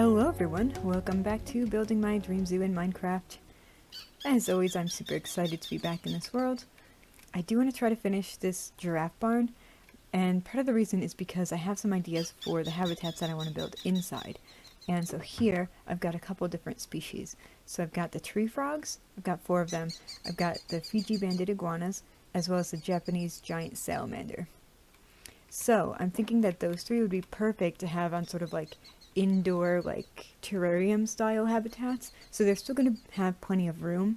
Hello everyone, welcome back to Building My Dream Zoo in Minecraft. As always, I'm super excited to be back in this world. I do want to try to finish this giraffe barn, and part of the reason is because I have some ideas for the habitats that I want to build inside. And so here, I've got a couple different species. So I've got the tree frogs, I've got 4 of them, I've got the Fiji banded iguanas, as well as the Japanese giant salamander. So I'm thinking that those 3 would be perfect to have on sort of like indoor like terrarium style habitats, so they're still going to have plenty of room,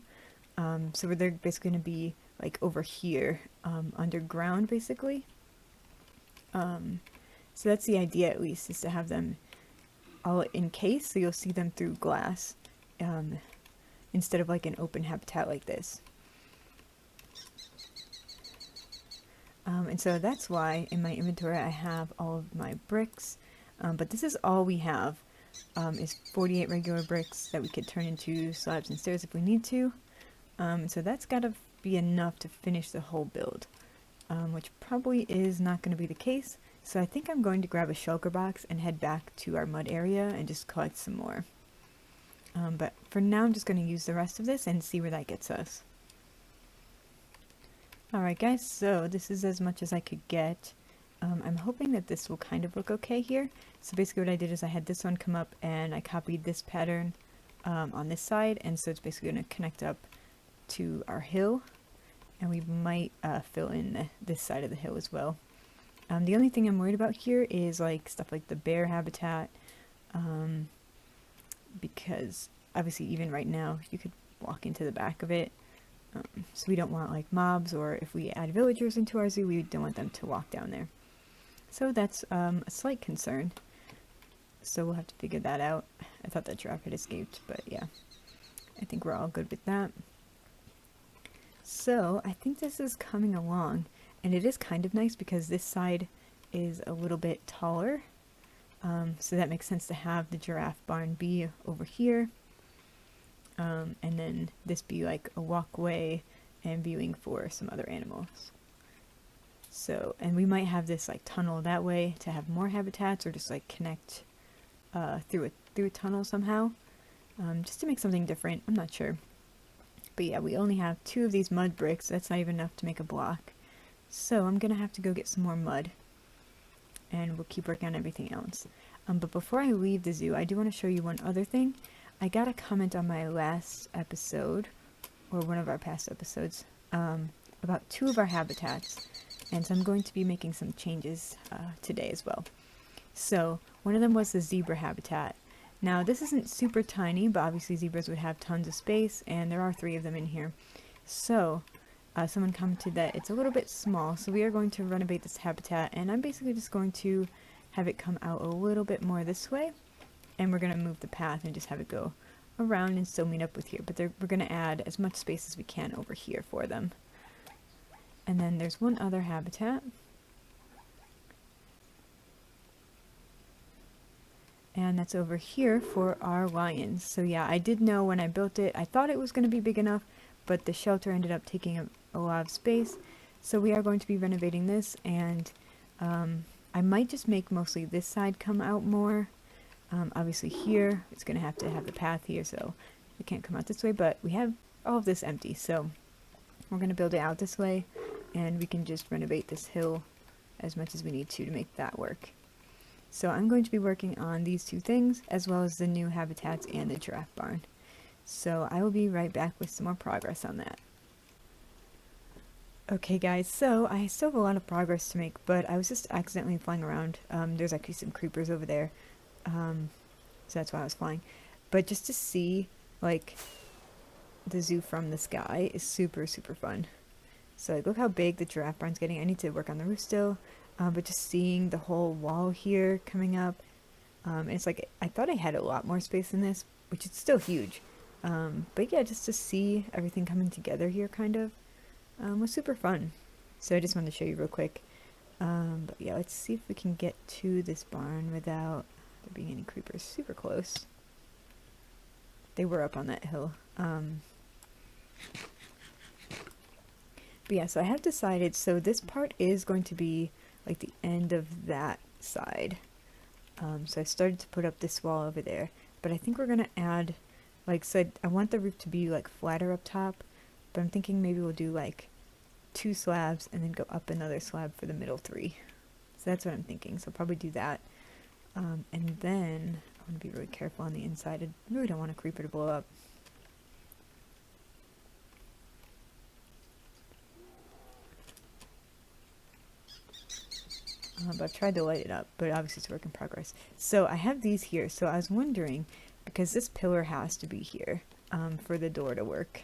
so they're basically going to be like over here, underground basically. So that's the idea, at least, is to have them all encased so you'll see them through glass, instead of like an open habitat like this. And so that's why in my inventory I have all of my bricks. But this is all we have, is 48 regular bricks that we could turn into slabs and stairs if we need to. So that's got to be enough to finish the whole build, which probably is not going to be the case. So I think I'm going to grab a shulker box and head back to our mud area and just collect some more. But for now I'm just going to use the rest of this and see where that gets us. Alright guys, so this is as much as I could get. I'm hoping that this will kind of look okay here. So basically what I did is I had this one come up and I copied this pattern on this side, and so it's basically going to connect up to our hill, and we might fill in this side of the hill as well. The only thing I'm worried about here is like stuff like the bear habitat, because obviously even right now you could walk into the back of it. So we don't want like mobs, or if we add villagers into our zoo, we don't want them to walk down there. So that's a slight concern. So we'll have to figure that out. I thought that giraffe had escaped, but yeah. I think we're all good with that. So I think this is coming along, and it is kind of nice because this side is a little bit taller. So that makes sense to have the giraffe barn be over here. And then this be like a walkway and viewing for some other animals. So, and we might have this like tunnel that way to have more habitats, or just like connect through a tunnel somehow, just to make something different. I'm not sure. But yeah, we only have 2 of these mud bricks. That's not even enough to make a block. So I'm gonna have to go get some more mud, and we'll keep working on everything else. But before I leave the zoo, I do want to show you one other thing. I got a comment on my last episode, or one of our past episodes, about 2 of our habitats, and so I'm going to be making some changes today as well. So one of them was the zebra habitat. Now this isn't super tiny, but obviously zebras would have tons of space, and there are 3 of them in here. So someone commented that it's a little bit small, so we are going to renovate this habitat, and I'm basically just going to have it come out a little bit more this way. And we're going to move the path and just have it go around and still meet up with here. But we're going to add as much space as we can over here for them. And then there's one other habitat. And that's over here for our lions. So yeah, I did know when I built it, I thought it was going to be big enough, but the shelter ended up taking a lot of space. So we are going to be renovating this, and I might just make mostly this side come out more. Obviously here, it's going to have the path here, so it can't come out this way, but we have all of this empty, so we're going to build it out this way, and we can just renovate this hill as much as we need to make that work. So I'm going to be working on these 2 things, as well as the new habitats and the giraffe barn. So I will be right back with some more progress on that. Okay guys, so I still have a lot of progress to make, but I was just accidentally flying around. There's actually some creepers over there. So that's why I was flying. But just to see like the zoo from the sky is super fun. So like, look how big the giraffe barn's getting. I need to work on the roof still, but just seeing the whole wall here coming up, it's like I thought I had a lot more space than this, which is still huge. But yeah, just to see everything coming together here kind of was super fun. So I just wanted to show you real quick. But yeah, let's see if we can get to this barn without there being any creepers super close. They were up on that hill. But yeah, so I have decided, so this part is going to be like the end of that side. So I started to put up this wall over there, but I think we're gonna add, like, so I want the roof to be like flatter up top, but I'm thinking maybe we'll do like 2 slabs and then go up another slab for the middle 3. So that's what I'm thinking. So I'll probably do that. And then I want to be really careful on the inside. I really don't want a creeper to blow up. But I've tried to light it up, but obviously it's a work in progress. So I have these here. So I was wondering, because this pillar has to be here for the door to work.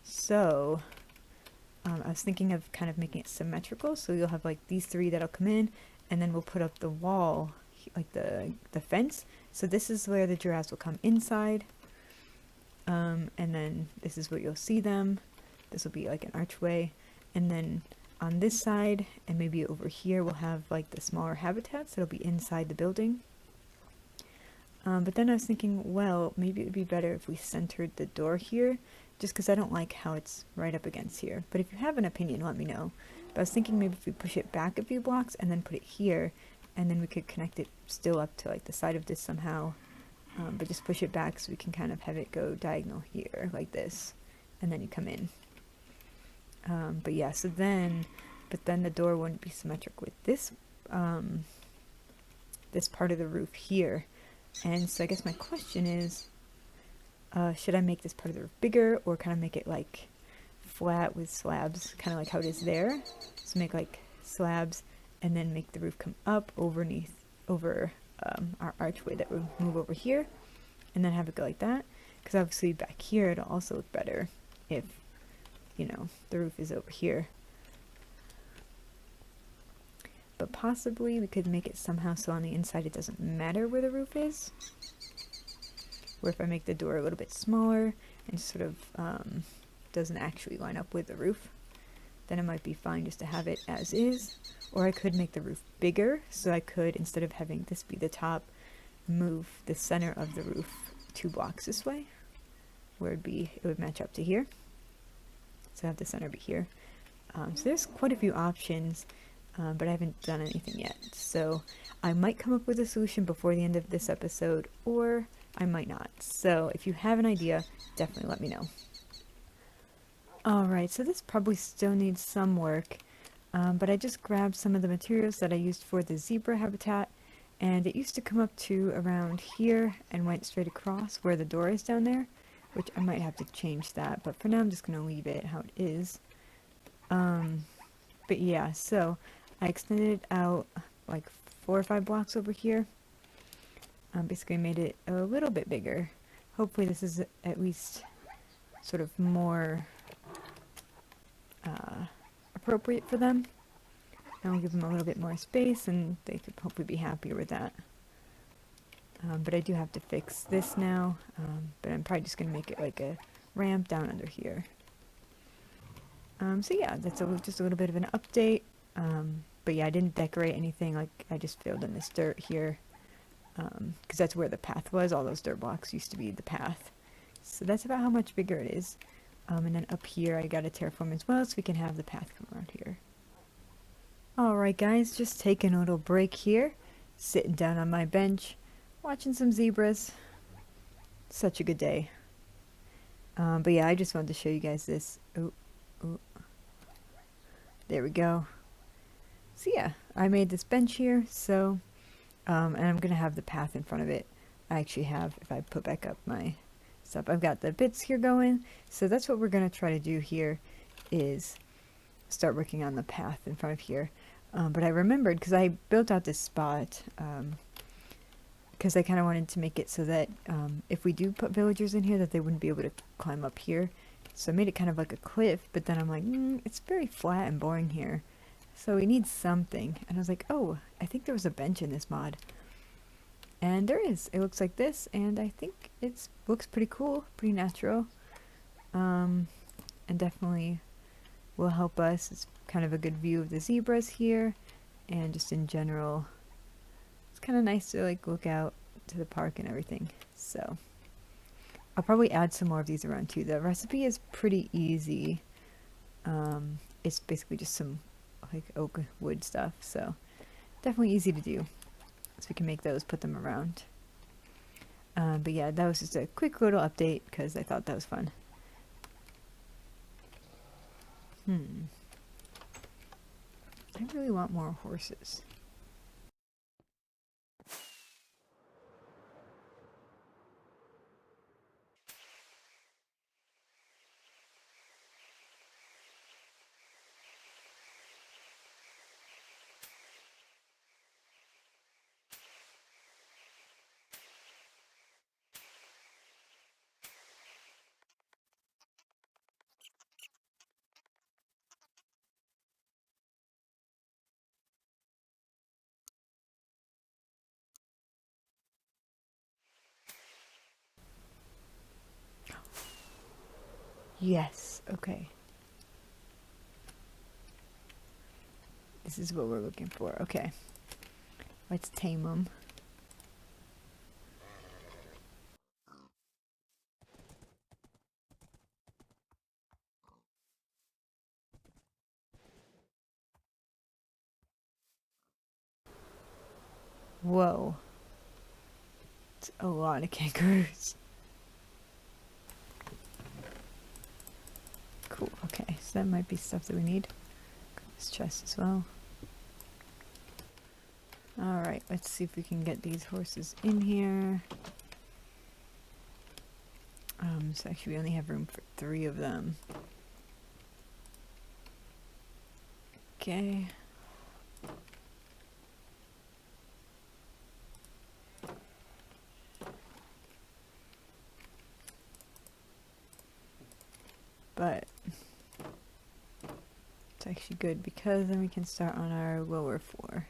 So I was thinking of kind of making it symmetrical. So you'll have like these 3 that'll come in, and then we'll put up the wall, like the fence. So this is where the giraffes will come inside. And then this is where you'll see them. This will be like an archway. And then on this side and maybe over here we'll have like the smaller habitats that'll be inside the building. But then I was thinking, well, maybe it would be better if we centered the door here, just because I don't like how it's right up against here. But if you have an opinion, let me know. But I was thinking maybe if we push it back a few blocks and then put it here, and then we could connect it still up to like the side of this somehow, but just push it back so we can kind of have it go diagonal here like this, and then you come in. But yeah, so then, but then the door wouldn't be symmetric with this, this part of the roof here. And so I guess my question is, should I make this part of the roof bigger, or kind of make it like flat with slabs, kind of like how it is there? So make like slabs and then make the roof come up over our archway that would move over here, and then have it go like that. Because obviously back here it'll also look better if, you know, the roof is over here. But possibly we could make it somehow so on the inside it doesn't matter where the roof is. Or if I make the door a little bit smaller and sort of doesn't actually line up with the roof, then it might be fine just to have it as is. Or I could make the roof bigger, so I could, instead of having this be the top, move the center of the roof 2 blocks this way, where it would match up to here. So have the center be here. So there's quite a few options, but I haven't done anything yet. So I might come up with a solution before the end of this episode, or I might not. So if you have an idea, definitely let me know. Alright, so this probably still needs some work, but I just grabbed some of the materials that I used for the zebra habitat, and it used to come up to around here and went straight across where the door is down there, which I might have to change that, but for now I'm just going to leave it how it is. But yeah, so I extended it out like 4 or 5 blocks over here. Basically made it a little bit bigger. Hopefully this is at least sort of more appropriate for them. And I'll give them a little bit more space, and they could hopefully be happier with that. But I do have to fix this now, but I'm probably just going to make it like a ramp down under here. So yeah, that's just a little bit of an update. But yeah, I didn't decorate anything, like I just filled in this dirt here, because that's where the path was. All those dirt blocks used to be the path. So that's about how much bigger it is. And then up here I got a terraform as well, so we can have the path come around here. Alright guys, just taking a little break here, sitting down on my bench, watching some zebras. Such a good day. But yeah, I just wanted to show you guys this. Oh. There we go. So yeah, I made this bench here, so, and I'm going to have the path in front of it. I actually have, if I put back up my stuff, I've got the bits here going, so that's what we're going to try to do here, is start working on the path in front of here. But I remembered, because I built out this spot, because I kind of wanted to make it so that if we do put villagers in here, that they wouldn't be able to climb up here. So I made it kind of like a cliff, but then I'm like, it's very flat and boring here. So we need something. And I was like, oh, I think there was a bench in this mod. And there is. It looks like this, and I think it looks pretty cool, pretty natural. And definitely will help us. It's kind of a good view of the zebras here, and just in general, it's kind of nice to like look out to the park and everything. So I'll probably add some more of these around too. The recipe is pretty easy. It's basically just some like oak wood stuff, so definitely easy to do. So we can make those, put them around. But yeah, that was just a quick little update because I thought that was fun. I really want more horses. Yes, okay. This is what we're looking for. Okay. Let's tame them. Whoa. It's a lot of kangaroos. Cool, okay. So that might be stuff that we need. This chest as well. Alright, let's see if we can get these horses in here. So actually we only have room for 3 of them. Okay. But it's actually good because then we can start on our lower floor.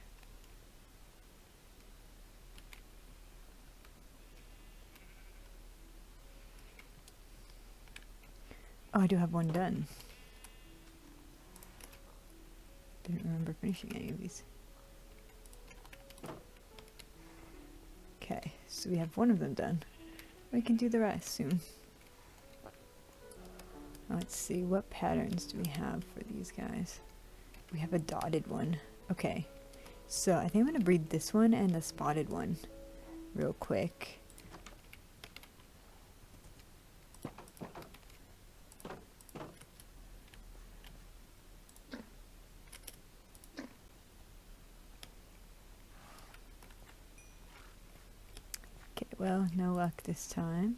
Oh, I do have one done. Didn't remember finishing any of these. Okay, so we have one of them done. We can do the rest soon. Let's see, what patterns do we have for these guys? We have a dotted one. Okay, so I think I'm going to breed this one and the spotted one real quick. Okay, well, no luck this time.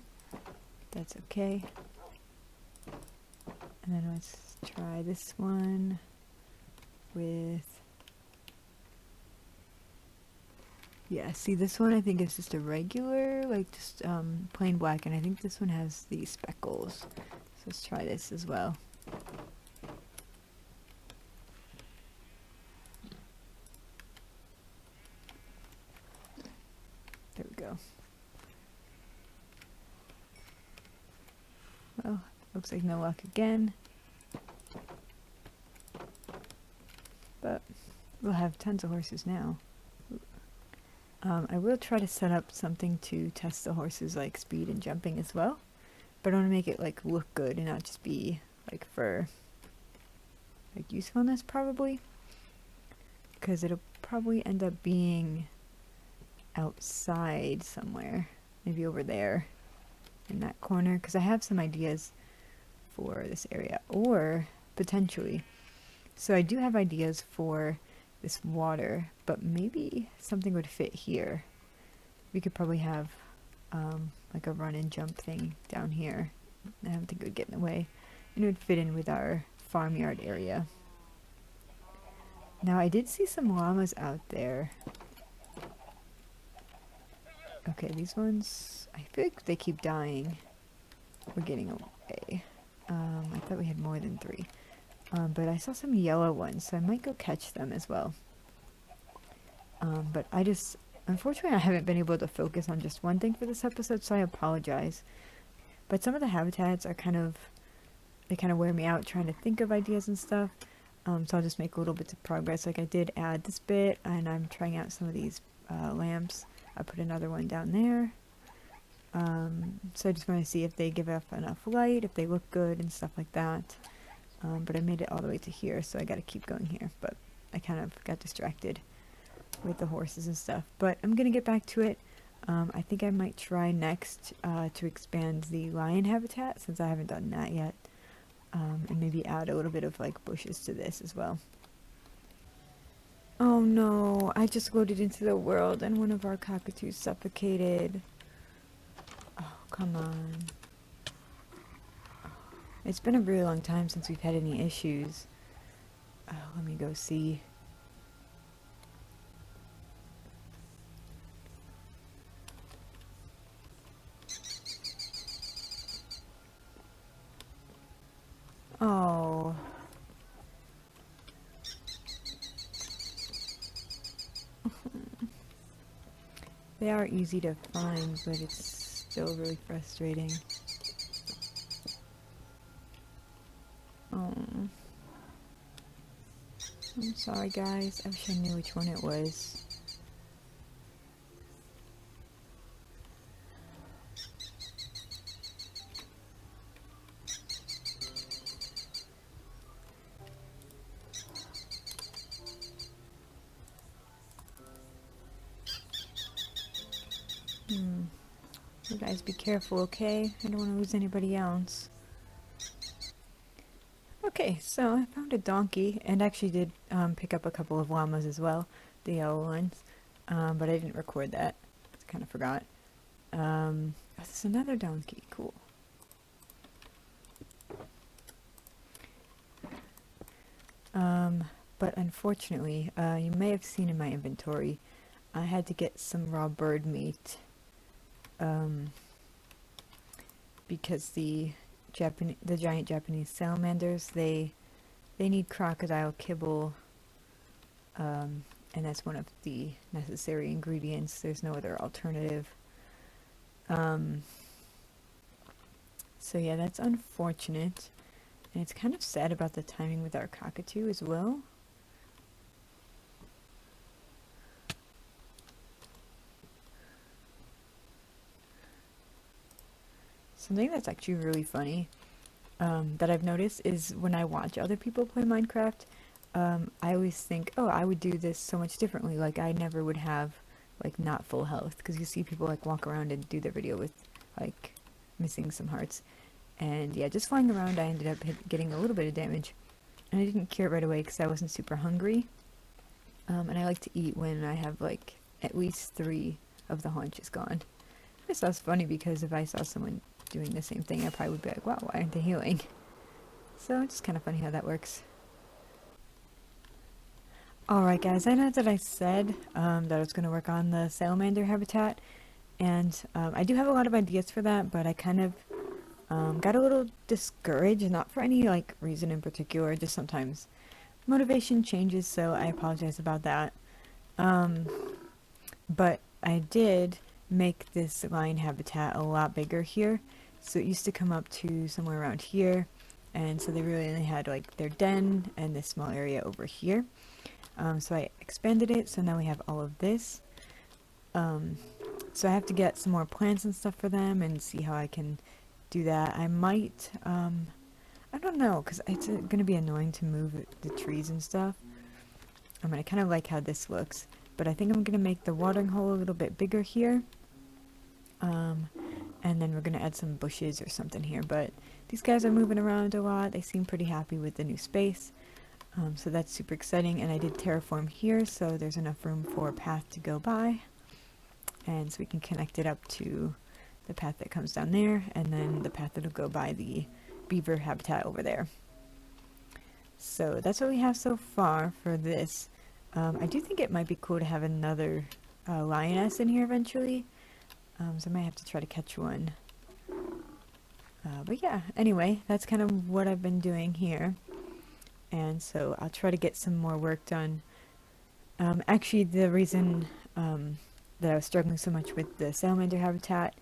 That's okay. And then let's try this one with... Yeah, see, this one I think is just a regular, like just plain black, and I think this one has the speckles. So let's try this as well. There we go. Well, looks like no luck again. But we'll have tons of horses now. I will try to set up something to test the horses like speed and jumping as well. But I want to make it like look good and not just be like for like usefulness probably. Because it'll probably end up being outside somewhere. Maybe over there in that corner. Because I have some ideas for this area. Or potentially. So I do have ideas for this water, but maybe something would fit here. We could probably have like a run and jump thing down here. I don't think it would get in the way. And it would fit in with our farmyard area. Now I did see some llamas out there. Okay, these ones, I feel like they keep dying. We're getting away. I thought we had more than 3. But I saw some yellow ones, so I might go catch them as well. But unfortunately I haven't been able to focus on just one thing for this episode, so I apologize. But some of the habitats are they kind of wear me out trying to think of ideas and stuff. So I'll just make little bits of progress. Like I did add this bit, and I'm trying out some of these lamps. I put another one down there. So I just want to see if they give off enough light, if they look good and stuff like that. But I made it all the way to here, so I got to keep going here. But I kind of got distracted. with the horses and stuff. But I'm gonna get back to it. I think I might try next to expand the lion habitat since I haven't done that yet. And maybe add a little bit of like bushes to this as well. Oh no, I just loaded into the world and one of our cockatoos suffocated. Oh, come on. It's been a really long time since we've had any issues. Oh, let me go see. Oh. They are easy to find, but it's still really frustrating. Oh. I'm sorry, guys. I wish I knew which one it was. You guys be careful, okay? I don't want to lose anybody else. Okay, so I found a donkey, and actually did pick up a couple of llamas as well, the yellow ones, but I didn't record that. I kind of forgot. This is another donkey, cool. But unfortunately, you may have seen in my inventory, I had to get some raw bird meat, because the giant Japanese salamanders, they need crocodile kibble, and that's one of the necessary ingredients. There's no other alternative. So yeah, that's unfortunate, and it's kind of sad about the timing with our cockatoo as well. Something that's actually really funny, that I've noticed is when I watch other people play Minecraft, I always think, oh, I would do this so much differently. Like, I never would have, like, not full health. Because you see people, like, walk around and do their video with, like, missing some hearts. And, yeah, just flying around, I ended up getting a little bit of damage. And I didn't cure it right away because I wasn't super hungry. And I like to eat when I have, like, at least 3 of the haunches gone. I just thought it's funny because if I saw someone doing the same thing, I probably would be like, wow, why aren't they healing? So it's just kind of funny how that works. Alright guys, I know that I said that I was going to work on the salamander habitat, and I do have a lot of ideas for that, but I kind of got a little discouraged, not for any like reason in particular, just sometimes motivation changes, so I apologize about that. But I did make this lion habitat a lot bigger here, so it used to come up to somewhere around here, and so they really only had like their den and this small area over here. So I expanded it, so now we have all of this. So I have to get some more plants and stuff for them and see how I can do that. I might, I don't know, because it's going to be annoying to move the trees and stuff. I mean, I kind of like how this looks, but I think I'm going to make the watering hole a little bit bigger here. And then we're going to add some bushes or something here, but these guys are moving around a lot. They seem pretty happy with the new space. So that's super exciting, and I did terraform here, so there's enough room for a path to go by, and so we can connect it up to the path that comes down there, and then the path that'll go by the beaver habitat over there. So that's what we have so far for this. I do think it might be cool to have another lioness in here eventually, so I might have to try to catch one. But yeah, anyway, that's kind of what I've been doing here. And so I'll try to get some more work done. Actually, the reason that I was struggling so much with the salamander habitat,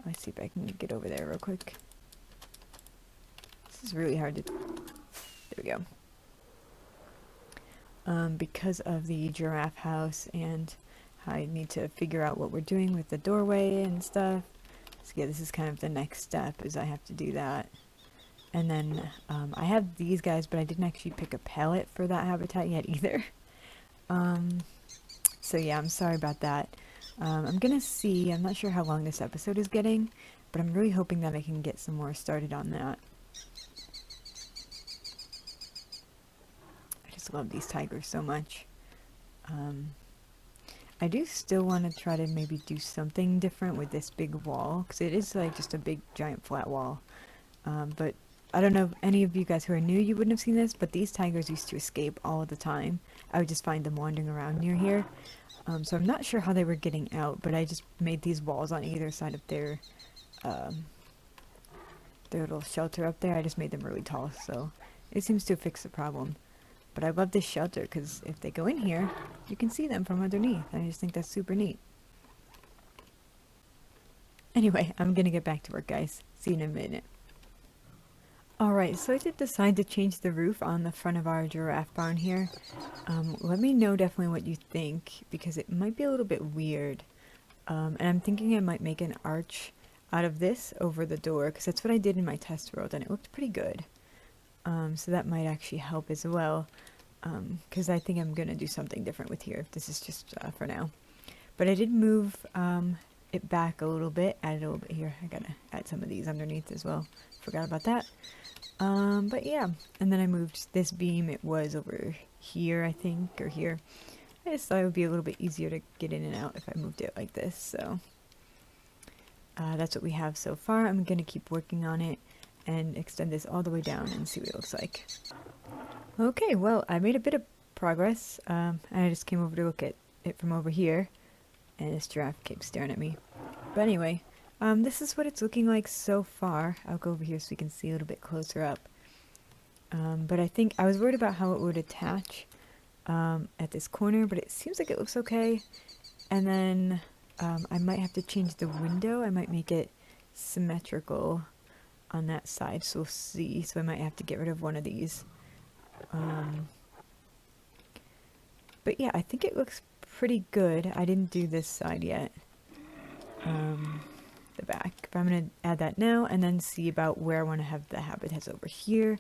let's see if I can get over there real quick. This is really hard to... There we go. Because of the giraffe house, and I need to figure out what we're doing with the doorway and stuff. So yeah, this is kind of the next step, is I have to do that. And then I have these guys, but I didn't actually pick a pallet for that habitat yet either. So yeah, I'm sorry about that. I'm gonna see, I'm not sure how long this episode is getting, but I'm really hoping that I can get some more started on that. I just love these tigers so much. I do still want to try to maybe do something different with this big wall, because it is like just a big giant flat wall. But I don't know if any of you guys who are new, you wouldn't have seen this, but these tigers used to escape all the time. I would just find them wandering around near here. So I'm not sure how they were getting out, but I just made these walls on either side of their little shelter up there. I just made them really tall, so it seems to fix the problem. But I love this shelter because if they go in here, you can see them from underneath. I just think that's super neat. Anyway, I'm gonna get back to work, guys. See you in a minute. Alright, so I did decide to change the roof on the front of our giraffe barn here. Let me know definitely what you think, because it might be a little bit weird. And I'm thinking I might make an arch out of this over the door, because that's what I did in my test world, and it looked pretty good. So that might actually help as well, because I think I'm going to do something different with here. This is just for now. But I did move it back a little bit, add a little bit here. I got to add some of these underneath as well. Forgot about that. But yeah, and then I moved this beam. It was over here, I think, or here. I just thought it would be a little bit easier to get in and out if I moved it like this. So that's what we have so far. I'm going to keep working on it and extend this all the way down and see what it looks like. Okay, well, I made a bit of progress, and I just came over to look at it from over here, and this giraffe keeps staring at me. But anyway, this is what it's looking like so far. I'll go over here so we can see a little bit closer up. But I think I was worried about how it would attach at this corner, but it seems like it looks okay. And then I might have to change the window. I might make it symmetrical on that side, so we'll see. So I might have to get rid of one of these. But yeah, I think it looks pretty good. I didn't do this side yet. The back. But I'm going to add that now and then see about where I want to have the habitats over here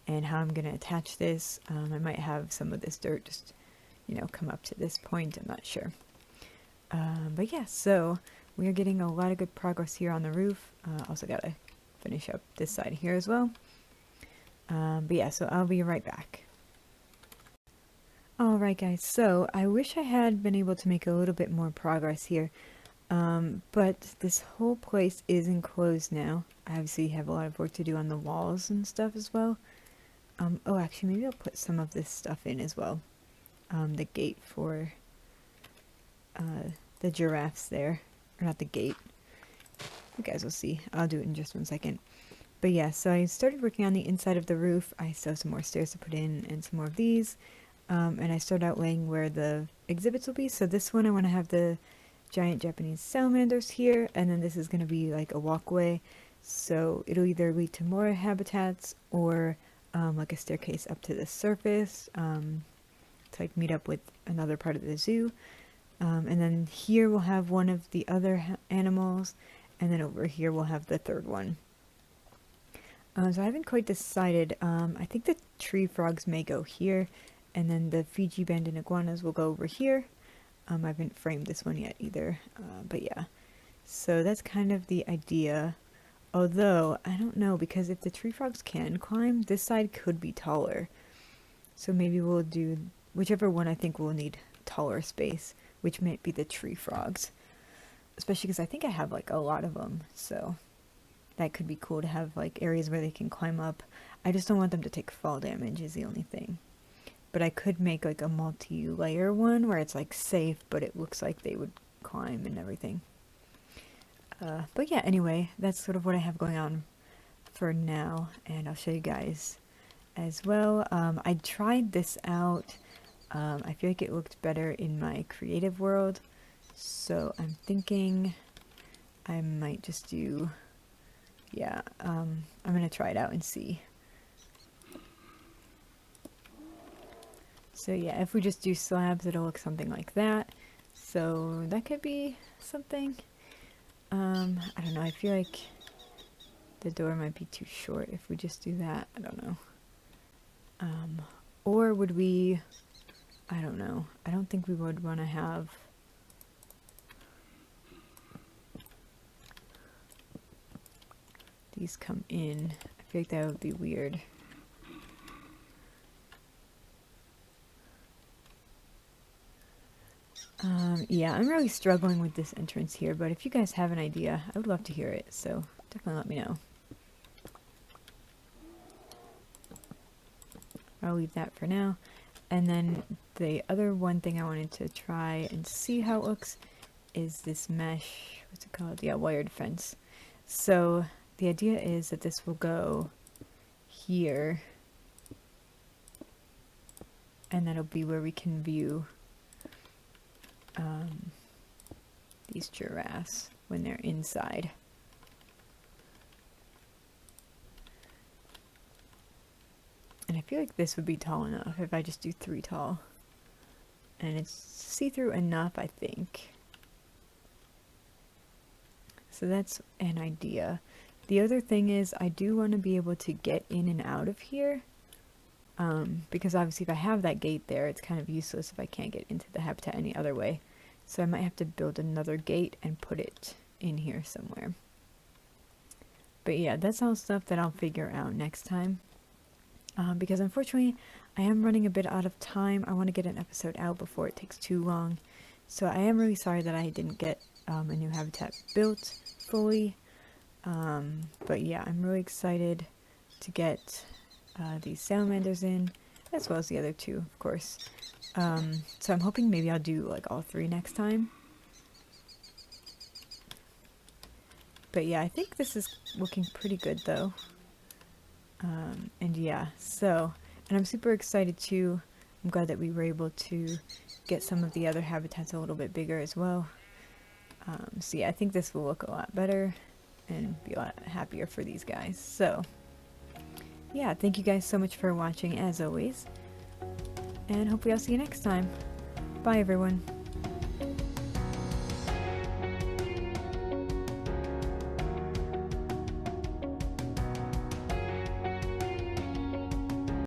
and how I'm going to attach this. I might have some of this dirt just, you know, come up to this point. I'm not sure. But yeah, so we are getting a lot of good progress here on the roof. Also got to finish up this side here as well. But yeah, so I'll be right back. Alright guys, so I wish I had been able to make a little bit more progress here. But this whole place is enclosed now. I obviously have a lot of work to do on the walls and stuff as well. Oh, actually, maybe I'll put some of this stuff in as well. The gate for the giraffes there. Or not the gate. You guys will see. I'll do it in just 1 second. But yeah, so I started working on the inside of the roof. I still have some more stairs to put in and some more of these. And I started outlaying where the exhibits will be. So this one I want to have the giant Japanese salamanders here, and then this is going to be like a walkway, so it'll either lead to more habitats or like a staircase up to the surface to like meet up with another part of the zoo. And then here we'll have one of the other animals, and then over here we'll have the third one. So I haven't quite decided. I think the tree frogs may go here, and then the Fiji banded iguanas will go over here. I haven't framed this one yet either, but yeah. So that's kind of the idea. Although, I don't know, because if the tree frogs can climb, this side could be taller. So maybe we'll do whichever one I think will need taller space, which might be the tree frogs. Especially because I think I have like a lot of them, so that could be cool to have like areas where they can climb up. I just don't want them to take fall damage is the only thing. But I could make like a multi-layer one where it's like safe, but it looks like they would climb and everything. But yeah, anyway, that's sort of what I have going on for now, and I'll show you guys as well. I tried this out. I feel like it looked better in my creative world, so I'm thinking I might just do, yeah, I'm gonna try it out and see. So yeah, if we just do slabs, it'll look something like that. So that could be something. I don't know, I feel like the door might be too short if we just do that. I don't know. Or would we I don't know. I don't think we would want to have these come in. I feel like that would be weird. Yeah, I'm really struggling with this entrance here, but if you guys have an idea, I would love to hear it, so definitely let me know. I'll leave that for now. And then the other one thing I wanted to try and see how it looks is this mesh, what's it called? Yeah, wired fence. So the idea is that this will go here, and that'll be where we can view these giraffes when they're inside. And I feel like this would be tall enough if I just do 3 tall. And it's see-through enough, I think. So that's an idea. The other thing is I do want to be able to get in and out of here. Because obviously if I have that gate there, it's kind of useless if I can't get into the habitat any other way. So I might have to build another gate and put it in here somewhere. But yeah, that's all stuff that I'll figure out next time. Because unfortunately, I am running a bit out of time. I want to get an episode out before it takes too long. So I am really sorry that I didn't get a new habitat built fully. But yeah, I'm really excited to get these salamanders in, as well as the other 2, of course. So I'm hoping maybe I'll do like all 3 next time. But yeah, I think this is looking pretty good though. And yeah, and I'm super excited too. I'm glad that we were able to get some of the other habitats a little bit bigger as well. So yeah, I think this will look a lot better and be a lot happier for these guys. So yeah, thank you guys so much for watching as always. And hopefully I'll see you next time. Bye everyone.